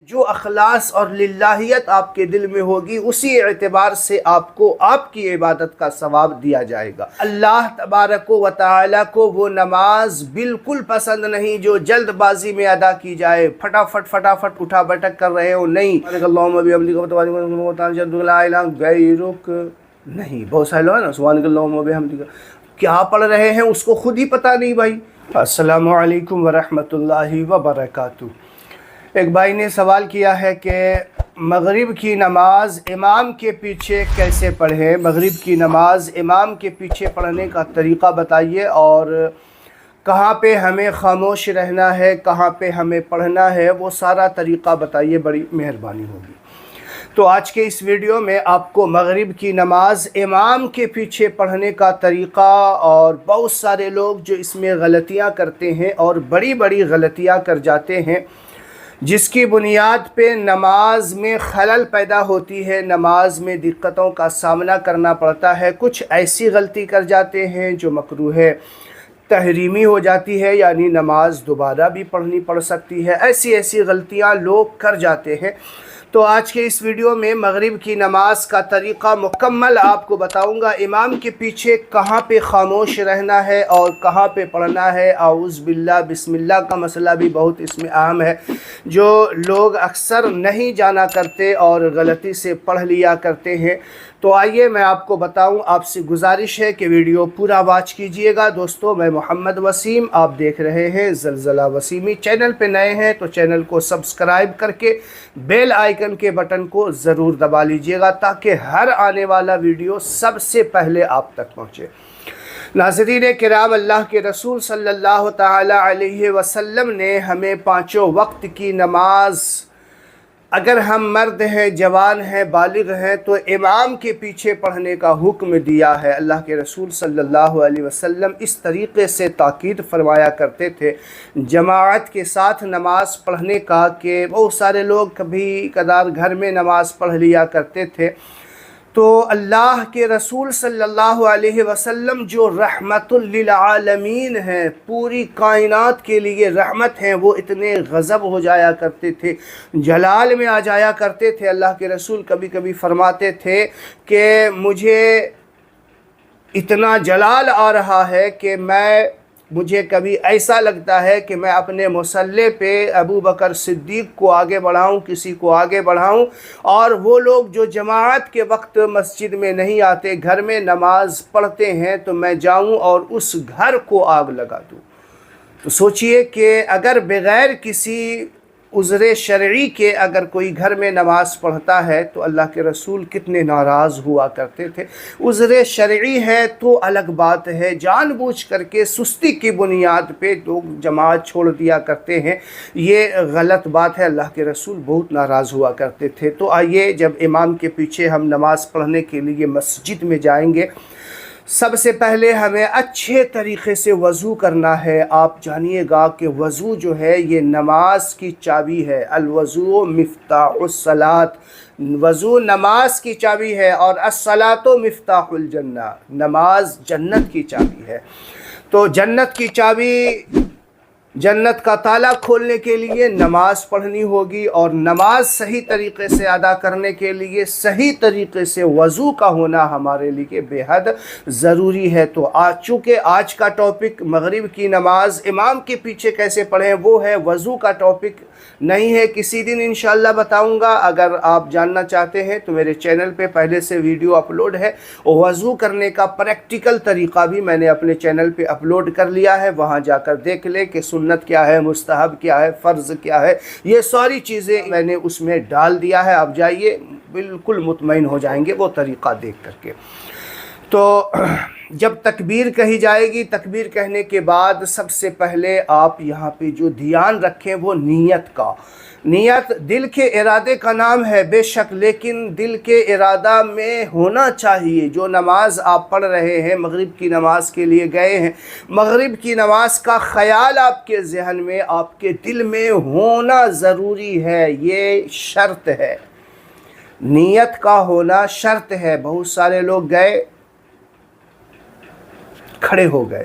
جو اخلاص اور للہیت آپ کے دل میں ہوگی اسی اعتبار سے آپ کو آپ کی عبادت کا ثواب دیا جائے گا۔ اللہ تبارک و تعالی کو وہ نماز بالکل پسند نہیں جو جلد بازی میں ادا کی جائے، فٹافٹ اٹھا بیٹھک کر رہے ہو، نہیں نہیں۔ بہت سارے لوگ ہیں نا سبحانک اللہم و بحمدک کیا پڑھ رہے ہیں اس کو خود ہی پتہ نہیں بھائی۔ السلام علیکم ورحمۃ اللہ وبرکاتہ۔ ایک بھائی نے سوال کیا ہے کہ مغرب کی نماز امام کے پیچھے کیسے پڑھیں؟ مغرب کی نماز امام کے پیچھے پڑھنے کا طریقہ بتائیے، اور کہاں پہ ہمیں خاموش رہنا ہے، کہاں پہ ہمیں پڑھنا ہے، وہ سارا طریقہ بتائیے، بڑی مہربانی ہوگی۔ تو آج کے اس ویڈیو میں آپ کو مغرب کی نماز امام کے پیچھے پڑھنے کا طریقہ، اور بہت سارے لوگ جو اس میں غلطیاں کرتے ہیں اور بڑی بڑی غلطیاں کر جاتے ہیں جس کی بنیاد پہ نماز میں خلل پیدا ہوتی ہے، نماز میں دقتوں کا سامنا کرنا پڑتا ہے، کچھ ایسی غلطی کر جاتے ہیں جو مکروہ تحریمی ہو جاتی ہے، یعنی نماز دوبارہ بھی پڑھنی پڑ سکتی ہے، ایسی غلطیاں لوگ کر جاتے ہیں۔ تو آج کے اس ویڈیو میں مغرب کی نماز کا طریقہ مکمل آپ کو بتاؤں گا، امام کے پیچھے کہاں پہ خاموش رہنا ہے اور کہاں پہ پڑھنا ہے۔ اعوذ باللہ بسم اللہ کا مسئلہ بھی بہت اس میں اہم ہے، جو لوگ اکثر نہیں جانا کرتے اور غلطی سے پڑھ لیا کرتے ہیں۔ تو آئیے میں آپ کو بتاؤں، آپ سے گزارش ہے کہ ویڈیو پورا واچ کیجئے گا۔ دوستو میں محمد وسیم، آپ دیکھ رہے ہیں زلزلہ وسیمی۔ چینل پہ نئے ہیں تو چینل کو سبسکرائب کر کے بیل آئیکن کے بٹن کو ضرور دبا لیجئے گا تاکہ ہر آنے والا ویڈیو سب سے پہلے آپ تک پہنچے۔ ناظرین کرام، اللہ کے رسول صلی اللہ تعالی علیہ وسلم نے ہمیں پانچوں وقت کی نماز، اگر ہم مرد ہیں، جوان ہیں، بالغ ہیں، تو امام کے پیچھے پڑھنے کا حکم دیا ہے۔ اللہ کے رسول صلی اللہ علیہ وسلم اس طریقے سے تاکید فرمایا کرتے تھے جماعت کے ساتھ نماز پڑھنے کا کہ بہت سارے لوگ کبھی کبھار گھر میں نماز پڑھ لیا کرتے تھے۔ تو اللہ کے رسول صلی اللہ علیہ وسلم جو رحمت للعالمین ہیں، پوری کائنات کے لیے رحمت ہیں، وہ اتنے غضب ہو جایا کرتے تھے، جلال میں آ جایا کرتے تھے۔ اللہ کے رسول کبھی کبھی فرماتے تھے کہ مجھے اتنا جلال آ رہا ہے کہ مجھے کبھی ایسا لگتا ہے کہ میں اپنے مصلی پہ ابو بکر صدیق کو آگے بڑھاؤں، کسی کو آگے بڑھاؤں، اور وہ لوگ جو جماعت کے وقت مسجد میں نہیں آتے، گھر میں نماز پڑھتے ہیں، تو میں جاؤں اور اس گھر کو آگ لگا دوں۔ تو سوچئے کہ اگر بغیر کسی عذر شرعی کے اگر کوئی گھر میں نماز پڑھتا ہے تو اللہ کے رسول کتنے ناراض ہوا کرتے تھے۔ عذر شرعی ہے تو الگ بات ہے، جان بوجھ کر کے سستی کی بنیاد پہ لوگ جماعت چھوڑ دیا کرتے ہیں، یہ غلط بات ہے۔ اللہ کے رسول بہت ناراض ہوا کرتے تھے۔ تو آئیے، جب امام کے پیچھے ہم نماز پڑھنے کے لیے مسجد میں جائیں گے، سب سے پہلے ہمیں اچھے طریقے سے وضو کرنا ہے۔ آپ جانیے گا کہ وضو جو ہے یہ نماز کی چابی ہے۔ الوضو مفتاح الصلاۃ، وضو نماز کی چابی ہے، اور الصلاۃ مفتاح الجنہ، نماز جنت کی چابی ہے۔ تو جنت کی چابی، جنت کا تالا کھولنے کے لیے نماز پڑھنی ہوگی، اور نماز صحیح طریقے سے ادا کرنے کے لیے صحیح طریقے سے وضو کا ہونا ہمارے لیے بے حد ضروری ہے۔ تو چونکہ آج کا ٹاپک مغرب کی نماز امام کے پیچھے کیسے پڑھیں وہ ہے، وضو کا ٹاپک نہیں ہے، کسی دن انشاءاللہ بتاؤں گا۔ اگر آپ جاننا چاہتے ہیں تو میرے چینل پہ پہلے سے ویڈیو اپلوڈ ہے، وضو کرنے کا پریکٹیکل طریقہ بھی میں نے اپنے چینل پہ اپلوڈ کر لیا ہے، وہاں جا کر دیکھ لیں کہ سنت کیا ہے، مستحب کیا ہے، فرض کیا ہے، یہ ساری چیزیں میں نے اس میں ڈال دیا ہے۔ آپ جائیے، بالکل مطمئن ہو جائیں گے وہ طریقہ دیکھ کر کے۔ تو جب تکبیر کہی جائے گی، تکبیر کہنے کے بعد سب سے پہلے آپ یہاں پہ جو دھیان رکھیں وہ نیت کا۔ نیت دل کے ارادے کا نام ہے بے شک، لیکن دل کے ارادہ میں ہونا چاہیے۔ جو نماز آپ پڑھ رہے ہیں، مغرب کی نماز کے لیے گئے ہیں، مغرب کی نماز کا خیال آپ کے ذہن میں، آپ کے دل میں ہونا ضروری ہے، یہ شرط ہے، نیت کا ہونا شرط ہے۔ بہت سارے لوگ گئے، کھڑے ہو گئے،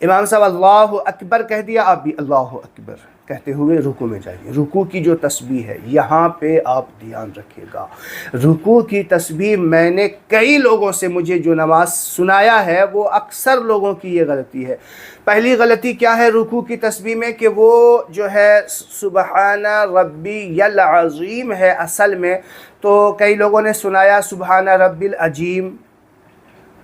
امام صاحب اللہ اکبر کہہ دیا، آپ بھی اللہ اکبر کہتے ہوئے رکوع میں جائیے۔ رکوع کی جو تسبیح ہے یہاں پہ آپ دھیان رکھیے گا۔ رکوع کی تسبیح میں نے کئی لوگوں سے مجھے جو نماز سنایا ہے وہ اکثر لوگوں کی یہ غلطی ہے۔ پہلی غلطی کیا ہے رکوع کی تسبیح میں کہ وہ جو ہے سبحان ربی العظیم ہے اصل میں، تو کئی لوگوں نے سنایا سبحان ربی العظیم،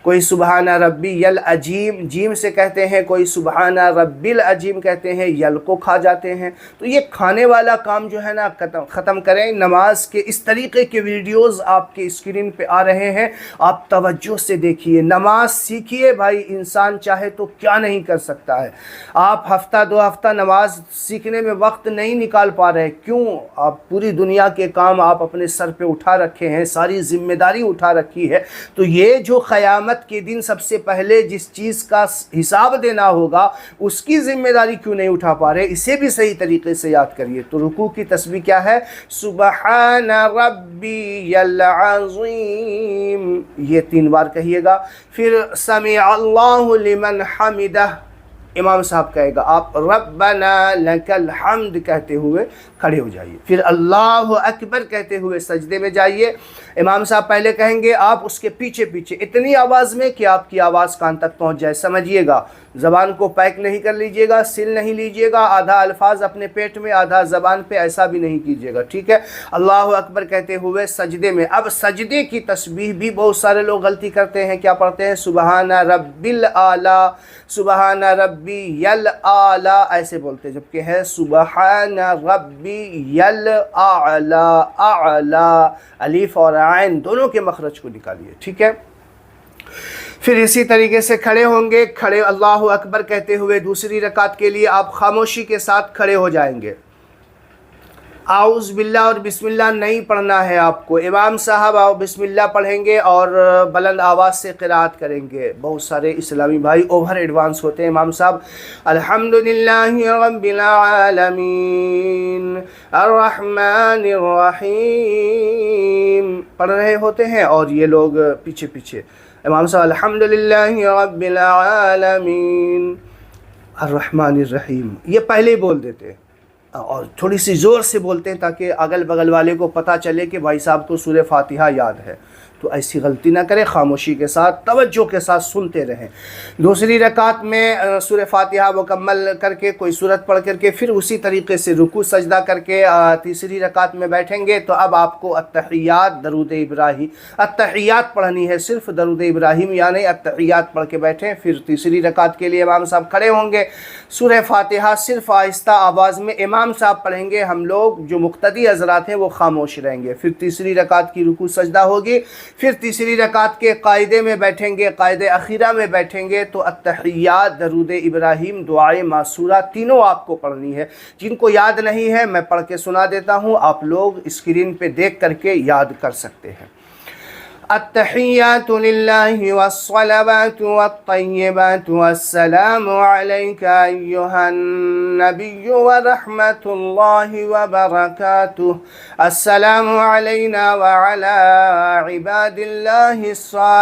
کوئی سبحان ربی العظیم جیم سے کہتے ہیں، کوئی سبحان ربی العظیم کہتے ہیں، یل کو کھا جاتے ہیں۔ تو یہ کھانے والا کام جو ہے نا ختم کریں۔ نماز کے اس طریقے کے ویڈیوز آپ کے اسکرین پہ آ رہے ہیں، آپ توجہ سے دیکھیے، نماز سیکھیے بھائی، انسان چاہے تو کیا نہیں کر سکتا ہے۔ آپ ہفتہ دو ہفتہ نماز سیکھنے میں وقت نہیں نکال پا رہے، کیوں؟ آپ پوری دنیا کے کام آپ اپنے سر پہ اٹھا رکھے ہیں، ساری ذمہ داری اٹھا رکھی ہے، تو یہ جو قیامت کے دن سب سے پہلے جس چیز کا حساب دینا ہوگا اس کی ذمہ داری کیوں نہیں اٹھا پا رہے؟ اسے بھی صحیح طریقے سے یاد کریے۔ تو رکوع کی تسبیح کیا ہے؟ سبحان ربی العظیم، یہ 3 بار کہیے گا۔ پھر سمع اللہ لمن حمدہ امام صاحب کہے گا، آپ ربنا لک الحمد کہتے ہوئے کھڑے ہو جائیے۔ پھر اللہ اکبر کہتے ہوئے سجدے میں جائیے۔ امام صاحب پہلے کہیں گے، آپ اس کے پیچھے پیچھے اتنی آواز میں کہ آپ کی آواز کان تک پہنچ جائے۔ سمجھیے گا، زبان کو پیک نہیں کر لیجئے گا، سل نہیں لیجئے گا، آدھا الفاظ اپنے پیٹ میں آدھا زبان پہ، ایسا بھی نہیں کیجئے گا، ٹھیک ہے؟ اللہ اکبر کہتے ہوئے سجدے میں۔ اب سجدے کی تسبیح بھی بہت سارے لوگ غلطی کرتے ہیں، کیا پڑھتے ہیں؟ سبحان ربی الاعلی، سبحان ربی الاعلی ایسے بولتے، جبکہ ہے سبحان ربی الاعلی، اعلی الف اور عین دونوں کے مخرج کو نکالیے، ٹھیک ہے؟ پھر اسی طریقے سے کھڑے ہوں گے، کھڑے اللہ اکبر کہتے ہوئے دوسری رکعت کے لیے آپ خاموشی کے ساتھ کھڑے ہو جائیں گے۔ اعوذ باللہ اور بسم اللہ نہیں پڑھنا ہے آپ کو۔ امام صاحب بسم اللہ پڑھیں گے اور بلند آواز سے قرات کریں گے۔ بہت سارے اسلامی بھائی اوور ایڈوانس ہوتے ہیں۔ امام صاحب الحمدللہ رب العالمین الرحمن الرحیم پڑھ رہے ہوتے ہیں اور یہ لوگ پیچھے پیچھے امام صاحب الحمدللہ رب العالمین الرحمن الرحیم یہ پہلے ہی بول دیتے ہیں، اور تھوڑی سی زور سے بولتے ہیں تاکہ اگل بغل والے کو پتہ چلے کہ بھائی صاحب کو سورہ فاتحہ یاد ہے۔ تو ایسی غلطی نہ کرے، خاموشی کے ساتھ توجہ کے ساتھ سنتے رہیں۔ دوسری رکعت میں سورہ فاتحہ مکمل کر کے کوئی سورت پڑھ کر کے پھر اسی طریقے سے رکوع سجدہ کر کے تیسری رکعت میں بیٹھیں گے۔ تو اب آپ کو التحیات درود ابراہیم التحیات پڑھنی ہے، صرف درود ابراہیم یعنی التحیات پڑھ کے بیٹھیں۔ پھر تیسری رکعت کے لیے امام صاحب کھڑے ہوں گے، سورہ فاتحہ صرف آہستہ آواز میں امام صاحب پڑھیں گے، ہم لوگ جو مقتدی حضرات ہیں وہ خاموش رہیں گے۔ پھر تیسری رکعت کی رکوع سجدہ ہوگی، پھر تیسری رکعت کے قاعدے میں بیٹھیں گے، قاعدے اخیرہ میں بیٹھیں گے۔ تو التحیات درود ابراہیم دعائے معصورہ تینوں آپ کو پڑھنی ہے۔ جن کو یاد نہیں ہے میں پڑھ کے سنا دیتا ہوں، آپ لوگ اسکرین پہ دیکھ کر کے یاد کر سکتے ہیں۔ التحیات للہ والصلوات والطیبات والسلام علیک ایہا النبی ورحمۃ اللہ وبرکاتہ، السلام علینا وعلی عباد اللہ الصالحین،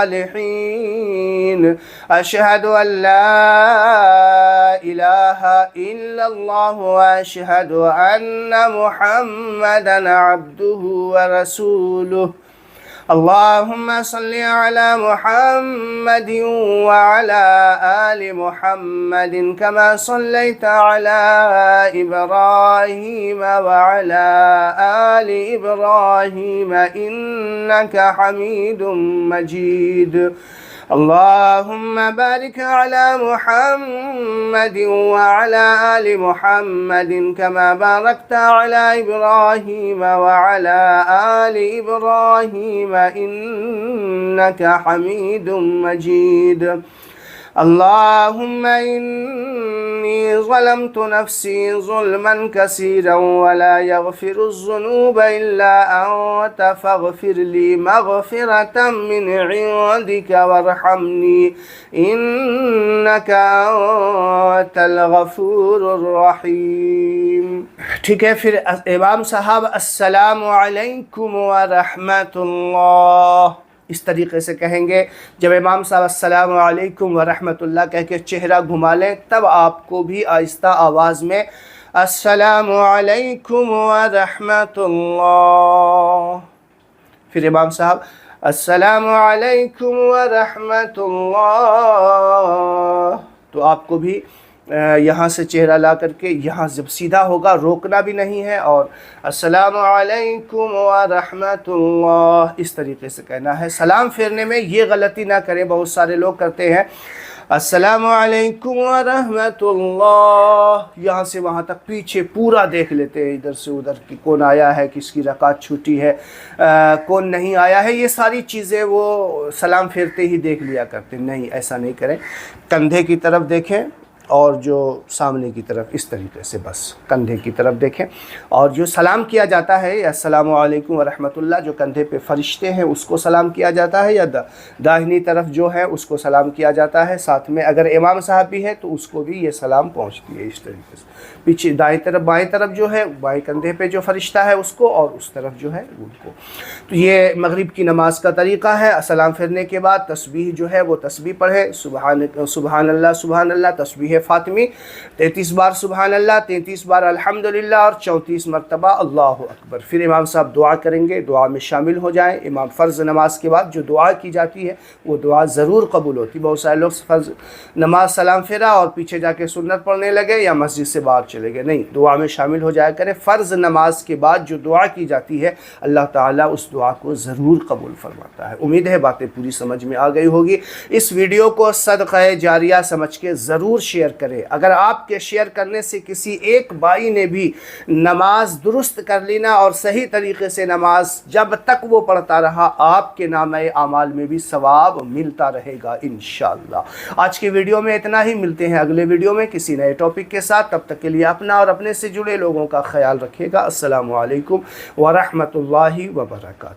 اشہد ان لا الہ الا اللہ واشہد ان محمدا عبدہ ورسولہ، اللہم صل علی محمد وعلی آل محمد کما صلیت علی ابراہیم وعلی آل ابراہیم انک حمید مجید، اللہم بارک علی محمد وعلی آل محمد کما بارکت علی ابراہیم وعلی آل ابراہیم انک حمید مجید، اللہم انی ظلمت نفسی ظلما کثیرا ولا یغفر الذنوب الا انت فاغفر لی مغفرة من عندک وارحمنی انک انت الغفور الرحیم۔ ٹھیک ہے، پھر امام صاحب السلام علیکم ورحمۃ اللہ اس طریقے سے کہیں گے. جب امام صاحب السلام علیکم ورحمۃ اللہ کہہ کے چہرہ گھما لیں تب آپ کو بھی آہستہ آواز میں السلام علیکم ورحمۃ اللہ. پھر امام صاحب السلام علیکم ورحمۃ اللہ، تو آپ کو بھی یہاں سے چہرہ لا کر کے یہاں جب سیدھا ہوگا روکنا بھی نہیں ہے، اور السلام علیکم ورحمۃ اللہ اس طریقے سے کہنا ہے. سلام پھیرنے میں یہ غلطی نہ کریں، بہت سارے لوگ کرتے ہیں السلام علیکم ورحمۃ اللہ، یہاں سے وہاں تک پیچھے پورا دیکھ لیتے ہیں، ادھر سے ادھر کہ کون آیا ہے، کس کی رکعت چھوٹی ہے، کون نہیں آیا ہے. یہ ساری چیزیں وہ سلام پھیرتے ہی دیکھ لیا کرتے. نہیں، ایسا نہیں کریں. کندھے کی طرف دیکھیں اور جو سامنے کی طرف، اس طریقے سے بس کندھے کی طرف دیکھیں. اور جو سلام کیا جاتا ہے السلام علیکم ورحمۃ اللہ، جو کندھے پہ فرشتے ہیں اس کو سلام کیا جاتا ہے، یا داہنی طرف جو ہے اس کو سلام کیا جاتا ہے. ساتھ میں اگر امام صاحب بھی ہے تو اس کو بھی یہ سلام پہنچتی ہے اس طریقے سے. پیچھے دائیں طرف، بائیں طرف جو ہے، بائیں کندھے پہ جو فرشتہ ہے اس کو، اور اس طرف جو ہے ان کو. تو یہ مغرب کی نماز کا طریقہ ہے. سلام پھیرنے کے بعد تسبیح جو ہے وہ تسبیح پڑھیں، سبحان اللہ تسبیح فاطمی 33 بار سبحان اللہ، 33 بار الحمدللہ، اور 34 مرتبہ اللہ اکبر. پھر امام صاحب دعا کریں گے، دعا میں شامل ہو جائیں. امام فرض نماز کے بعد جو دعا کی جاتی ہے وہ دعا ضرور قبول ہوتی. بہت سارے لوگ فرض نماز سلام پھیرا اور پیچھے جا کے سنت پڑھنے لگے یا مسجد سے باہر چلے گئے. نہیں، دعا میں شامل ہو جایا کریں. فرض نماز کے بعد جو دعا کی جاتی ہے اللہ تعالیٰ اس دعا کو ضرور قبول فرماتا ہے. امید ہے باتیں پوری سمجھ میں آ گئی ہوگی. اس ویڈیو کو صدقہ جاریہ سمجھ کے ضرور شیئر کریں. اگر آپ کے شیئر کرنے سے کسی ایک بھائی نے بھی نماز درست کر لینا اور صحیح طریقے سے نماز جب تک وہ پڑھتا رہا، آپ کے نامہ اعمال میں بھی ثواب ملتا رہے گا انشاءاللہ. آج کے ویڈیو میں اتنا ہی. ملتے ہیں اگلے ویڈیو میں کسی نئے ٹاپک کے ساتھ. تب تک کے لیے اپنا اور اپنے سے جڑے لوگوں کا خیال رکھیے گا. السلام علیکم ورحمۃ اللہ وبرکاتہ.